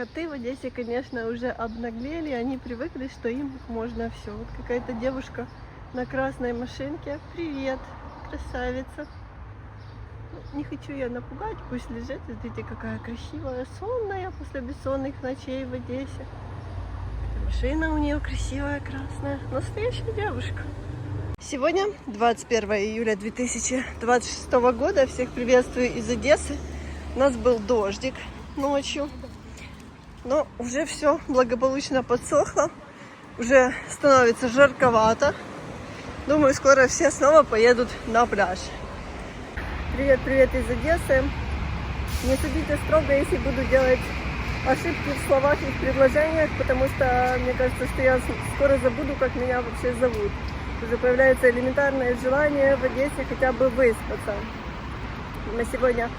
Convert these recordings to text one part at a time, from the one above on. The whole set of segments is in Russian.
коты в Одессе, конечно, уже обнаглели, они привыкли, что им можно все. Вот какая-то девушка на красной машинке. Привет, красавица. Не хочу ее напугать, пусть лежит. Смотрите, какая красивая, сонная после бессонных ночей в Одессе. Машина у нее красивая, красная. Настоящая девушка. Сегодня 21 июля 2026 года. Всех приветствую из Одессы. У нас был дождик ночью, но уже все благополучно подсохло. Уже становится жарковато. Думаю, скоро все снова поедут на пляж. Привет из Одессы. Не судите строго, если буду делать ошибки в словах и в предложениях, потому что мне кажется, что я скоро забуду, как меня вообще зовут. Уже появляется элементарное желание в Одессе хотя бы выспаться. На сегодня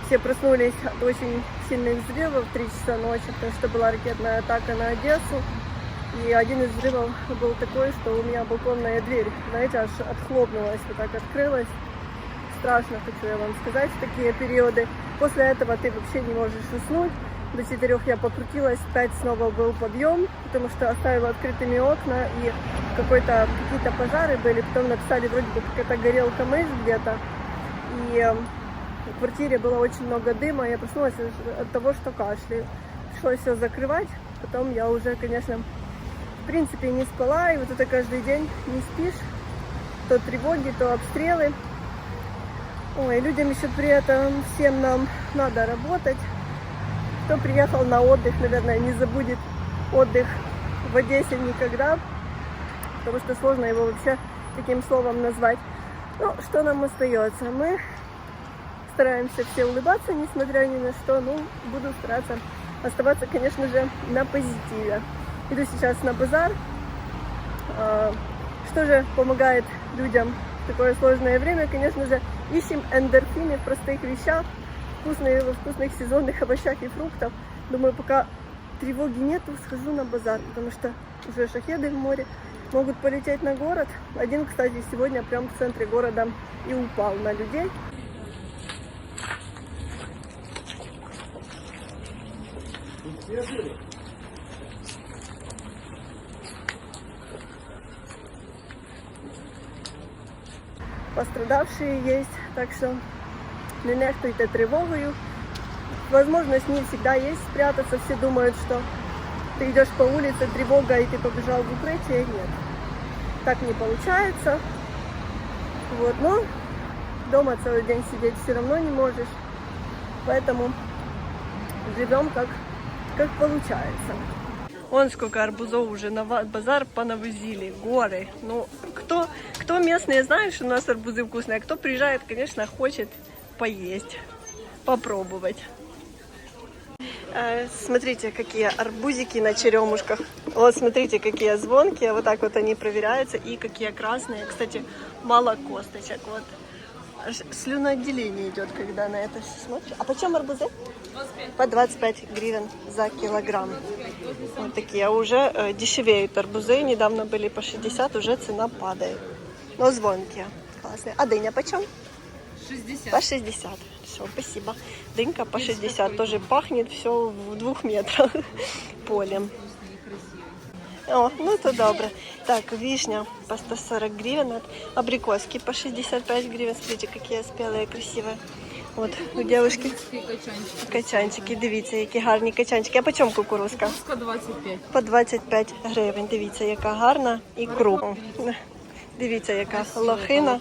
все проснулись от очень сильных взрывов в 3 часа ночи, потому что была ракетная атака на Одессу. И один из взрывов был такой, что у меня балконная дверь, знаете, аж отхлопнулась, вот так открылась. Страшно, хочу я вам сказать, в такие периоды. После этого ты вообще не можешь уснуть. До 4 я покрутилась, в 5 снова был подъем, потому что оставила открытыми окна, и какие-то пожары были. Потом написали, вроде бы какая-то горелка мышь где-то. И в квартире было очень много дыма, я проснулась от того, что кашляю. Пришлось все закрывать. Потом я уже, конечно, в принципе не спала, и вот это каждый день не спишь. То тревоги, то обстрелы. Ой, людям еще при этом всем нам надо работать. Кто приехал на отдых, наверное, не забудет отдых в Одессе никогда, потому что сложно его вообще таким словом назвать. Ну, что нам остается? Мы стараемся все улыбаться, несмотря ни на что. Ну, буду стараться оставаться, конечно же, на позитиве. Иду сейчас на базар. Что же помогает людям в такое сложное время? Конечно же, ищем эндорфины в простых вещах, во вкусных сезонных овощах и фруктах. Думаю, пока тревоги нету, схожу на базар, потому что уже шахеды в море могут полететь на город. Один, кстати, сегодня прямо в центре города и упал на людей. Пострадавшие есть, так что не нехтуйте тревогою. Возможность не всегда есть спрятаться. Все думают, что ты идешь по улице, тревога, и ты побежал в укрытие. Нет, так не получается. Вот, но дома целый день сидеть все равно не можешь. Поэтому живем как получается. Вон сколько арбузов уже на базар понавозили, горы. Ну, кто местные знает, что у нас арбузы вкусные, а кто приезжает, конечно, хочет поесть, попробовать. Смотрите, какие арбузики на черемушках. Вот смотрите, какие звонкие, вот так вот они проверяются, и какие красные. Кстати, мало косточек, вот. Слюноотделение идет, когда на это все смотришь. А почем арбузы? 25. По 25 гривен за килограмм. Вот такие. Уже дешевеют арбузы. Недавно были по 60, уже цена падает. Но звонкие. Классные. А дыня почем? 60. По 60. Все, спасибо. Дынька по 60. Тоже пахнет все в 2 метрах полем. О, ну то добре. Так, вишня по 140 гривен, абрикоски по 65 гривен. Смотрите, какие спелые, красивые. Вот, у девушки качанчики, дивіться, які гарні качанчики. А по чому кукурузка? Кукурузка 25. По 25 гривень. Дивіться, яка гарна і крупна. Дивіться, яка лохина.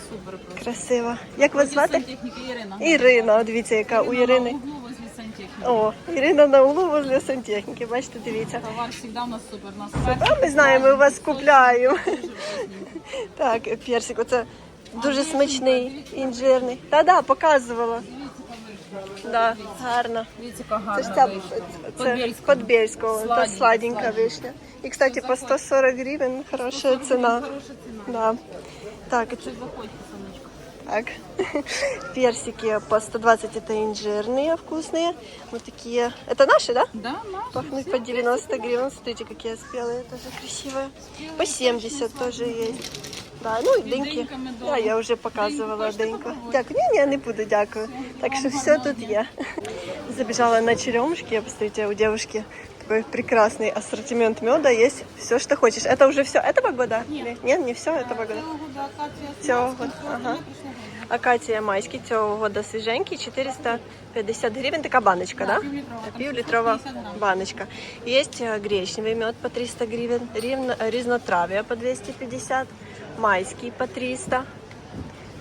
Супер просто. Красива. Як вас звати? Сантехніка Ірина. Ірина. Дивіться, яка у Ірини. О, Ірина на углу возле сантехніки. Бачите, дивіться. Товар завжди у нас супер. А ми знаємо, ми у вас купляємо. Так, персик, оце дуже смачний, інжирний. Та-да, показувала. Да, гарно. Дивіться, яка Це ж гарна ця вишня. Подбельського, та сладенька вишня. І, кстати, по 140 гривень хороша ціна. Да. Так, так. Персики по 120, это инжирные, вкусные. Вот такие. Это наши, да? Да, наши. Пахнут по 90 гривен. Смотрите, какие спелые, тоже красивые. По 70 тоже есть. Да, ну и дыньки. Да, я уже показывала дыньку. Дякую. Не буду, дякую. Так что все тут є. Забежала на черемушки, посмотрите, у девушки такой прекрасный ассортимент меда, есть все, что хочешь. Это уже все этого года? Нет. Нет, не все этого года. Цього года, ага. Акація майський цього года свіженький, 450 гривен, такая баночка, да? Пів-літрова баночка. Есть гречневый мед по 300 гривен, разнотравие по 250, майский по 300.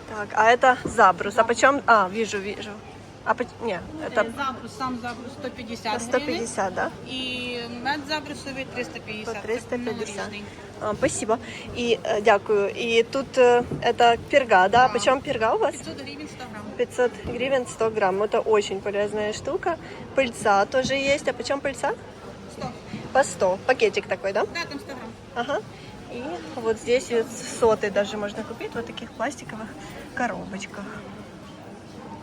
Так, а это забрус. А почем? А, вижу. Не, это Забрус, сам забрус 150 по 150, да? И мед забрусовый 350. По 350. Новорічний. Спасибо. И дякую. И тут это перга, да? Почем перга у вас? 500 гривен 100 грамм. 500 гривен 100 грамм. Это очень полезная штука. Пыльца тоже есть. А почем пыльца? 100. По 100. Пакетик такой, да? Да, там 100 грамм. Ага. И вот здесь вот соты даже можно купить в вот таких пластиковых коробочках.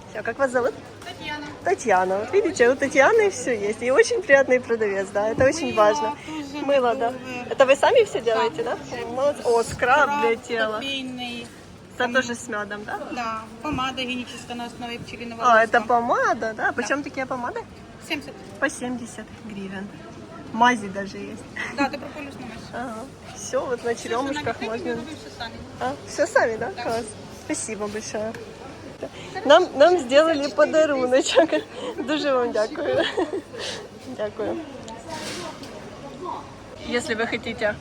Все, как вас зовут? Татьяна. Татьяна. Вот видите, у Татьяны все есть. И очень приятный продавец, да, это очень важно. тоже Мыло, да. медовое. Это вы сами все делаете, да? Молодцы. О, скраб для тела. кофейный. Это тоже с медом, да? Да, помада гигиеническая на основе пчелиного А, волоска. это помада, да? Почем такие помады? 70. По 70 гривен. Мази даже есть. Да, это прополисная мазь. Ага. Все, вот на черемушках можно. Все сами. А, все сами, да? Класс. Спасибо большое. Нам сделали подаруночок. Дуже вам дякую. Дякую. Если вы хотите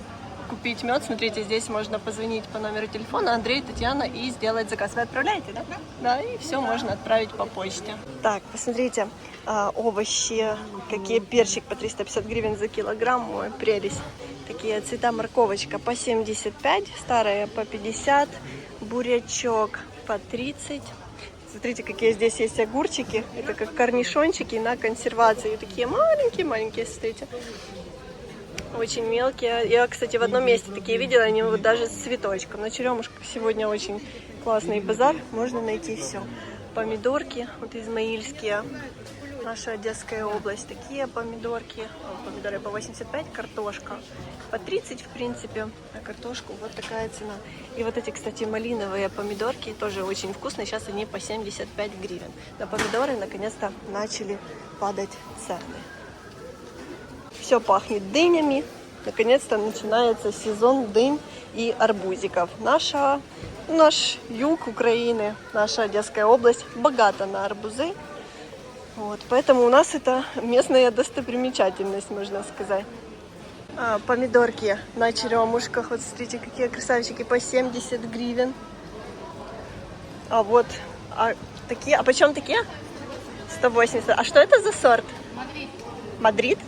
купить мед, смотрите, здесь можно позвонить по номеру телефона Андрей, Татьяна и сделать заказ. Вы отправляете, да? Да, и все можно отправить по почте. Так, посмотрите, овощи, какие перчик по 350 гривен за килограмм, ой, прелесть. Такие цвета морковочка по 75, старая по 50, бурячок по 30. Смотрите, какие здесь есть огурчики. Это как корнишончики на консервации. И такие маленькие, смотрите. Очень мелкие. Я, кстати, в одном месте такие видела, они вот даже с цветочком. На черемушках сегодня очень классный базар. Можно найти все. Помидорки, вот измаильские. Наша Одесская область. Такие помидорки. Помидоры по 85, картошка по 30, в принципе. А картошку вот такая цена. И вот эти, кстати, малиновые помидорки тоже очень вкусные. Сейчас они по 75 гривен. На помидоры наконец-то начали падать цены. Все пахнет дынями. Наконец-то начинается сезон дынь и арбузиков. Наш юг Украины, наша Одесская область богата на арбузы. Вот, поэтому у нас это местная достопримечательность, можно сказать. Помидорки на черемушках. Вот смотрите, какие красавчики, по 70 гривен. А вот такие. А почем такие? 180. А что это за сорт? Мадрид. Мадрид?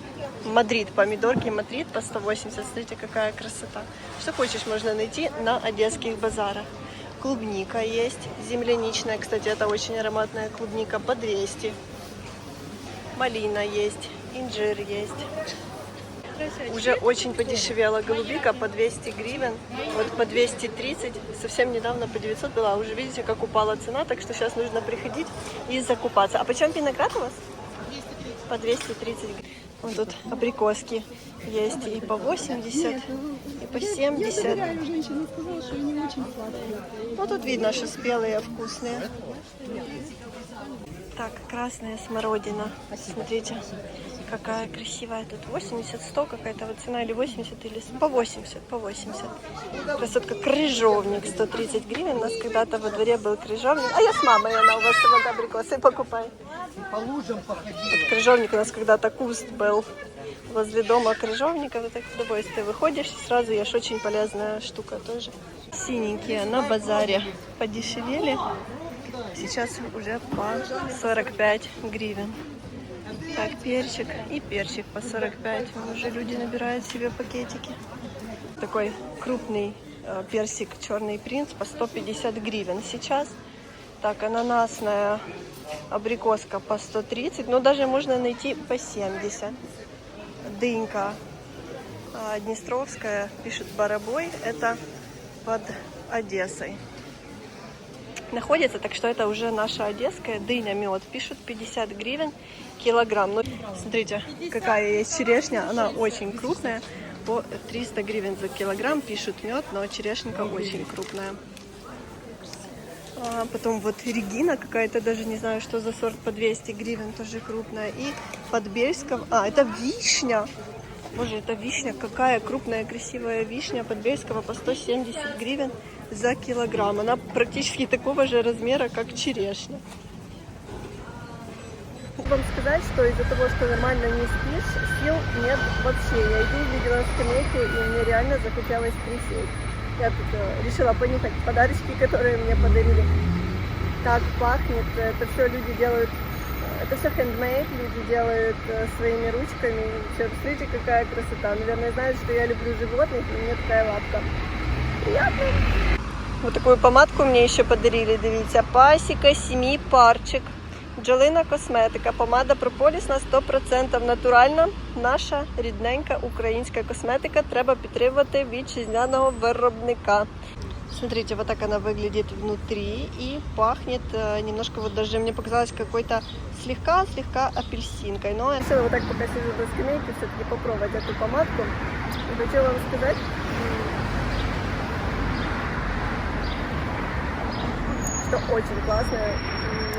Мадрид. Помидорки Мадрид по 180. Смотрите, какая красота. Что хочешь, можно найти на одесских базарах. Клубника есть. Земляничная, кстати, это очень ароматная клубника по 200. Малина есть. Инжир есть. Уже очень подешевела голубика по 200 гривен, вот по 230, совсем недавно по 900 была, уже видите, как упала цена, так что сейчас нужно приходить и закупаться. А почем виноград у вас? 230. По 230 гривен. Вот тут абрикоски есть и по 80, и по 70. Женщина сказала, что они очень сладкие. Ну тут видно, что спелые, вкусные. Так, красная смородина. Смотрите, какая красивая. Тут 80-100 какая-то вот цена, или 80, или по 80, по 80. Красотка. Крыжовник 130 гривен. У нас когда-то во дворе был крыжовник. А я с мамой, она у вас вот абрикосы покупает. Вот крыжовник у нас когда-то куст был возле дома крыжовника. Вот так в удовольствие выходишь, сразу ешь. Очень полезная штука тоже. Синенькие на базаре подешевели. Сейчас уже по 45 гривен. Так, перчик и перчик по 45. Уже люди набирают себе пакетики. Такой крупный персик черный принц по 150 гривен сейчас. Так, ананасная абрикоска по 130. Но даже можно найти по 70. Дынька Днестровская, пишут Барабой. Это под Одессой находится, так что это уже наша одесская. Дыня, мед, пишут 50 гривен килограмм. Ну, смотрите, какая есть черешня, она очень крупная, по 300 гривен за килограмм, пишут мед, но черешенька очень крупная. Потом вот Регина какая-то, даже не знаю, что за сорт, по 200 гривен, тоже крупная. И Подбельского, это вишня. Боже, это вишня, какая крупная, красивая вишня Подбельского по 170 гривен за килограмм. Она практически такого же размера, как черешня. Вам сказать, что из-за того, что нормально не спишь, сил нет вообще. Я иду, увидела скамейку, и мне реально захотелось присесть. Я тут решила понюхать подарочки, которые мне подарили. Так пахнет, это все люди делают, это все handmade, люди делают своими ручками. Вообще, посмотрите, какая красота. Наверное, знают, что я люблю животных, и мне такая лапка. Приятно. Вот такую помадку мне еще подарили, дивіться, пасіка 7 парчик. Бджолина косметика, помада Прополіс на 100% натуральна, наша рідненька українська косметика, треба підтримувати вітчизняного виробника. Смотрите, вот так она выглядит внутри и пахнет немножко, вот даже мне показалось какой-то слегка апельсинкой. Но я решила вот так, пока сижу на скамейке, все-таки попробовать эту помадку. И хочу вам сказать, что очень классная.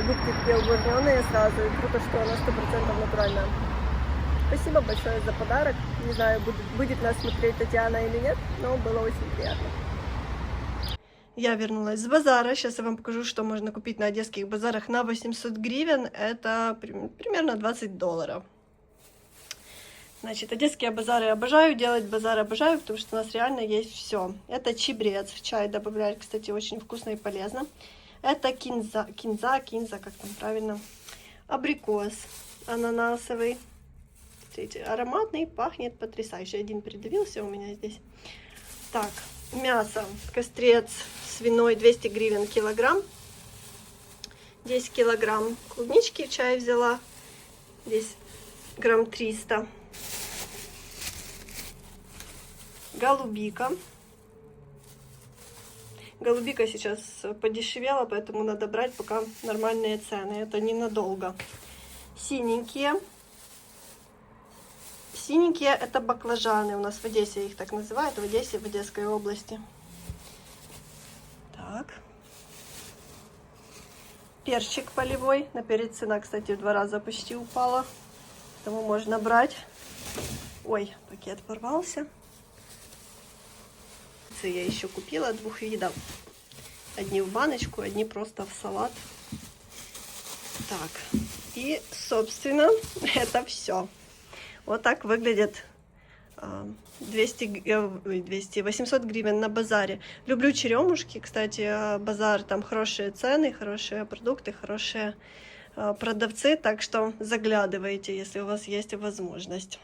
Губки такие увлажненные сразу, и круто, что она 100% натуральная. Спасибо большое за подарок. Не знаю, будет нас смотреть Татьяна или нет, но было очень приятно. Я вернулась с базара. Сейчас я вам покажу, что можно купить на одесских базарах на 800 гривен. Это примерно $20. Значит, одесские базары обожаю, делать базар обожаю, потому что у нас реально есть все. Это чебрец, в чай добавлять, кстати, очень вкусно и полезно. Это кинза, как там правильно, абрикос ананасовый. Смотрите, ароматный, пахнет потрясающе. Один придавился у меня здесь. Так, мясо, кострец свиной 200 гривен килограмм. 10 килограмм клубнички в чай взяла. Здесь грамм 300. Голубика. Голубика сейчас подешевела, поэтому надо брать пока нормальные цены. Это ненадолго. Синенькие. Синенькие это баклажаны. У нас в Одессе их так называют. В Одессе, в Одесской области. Так. Перчик полевой. На перец цена, кстати, в 2 раза почти упала. Поэтому можно брать. Ой, пакет порвался. Я еще купила 2 видов. Одни в баночку, одни просто в салат. Так, и, собственно, это все. Вот так выглядит 800 гривен на базаре. Люблю черемушки, кстати, базар, там хорошие цены, хорошие продукты, хорошие продавцы, так что заглядывайте, если у вас есть возможность.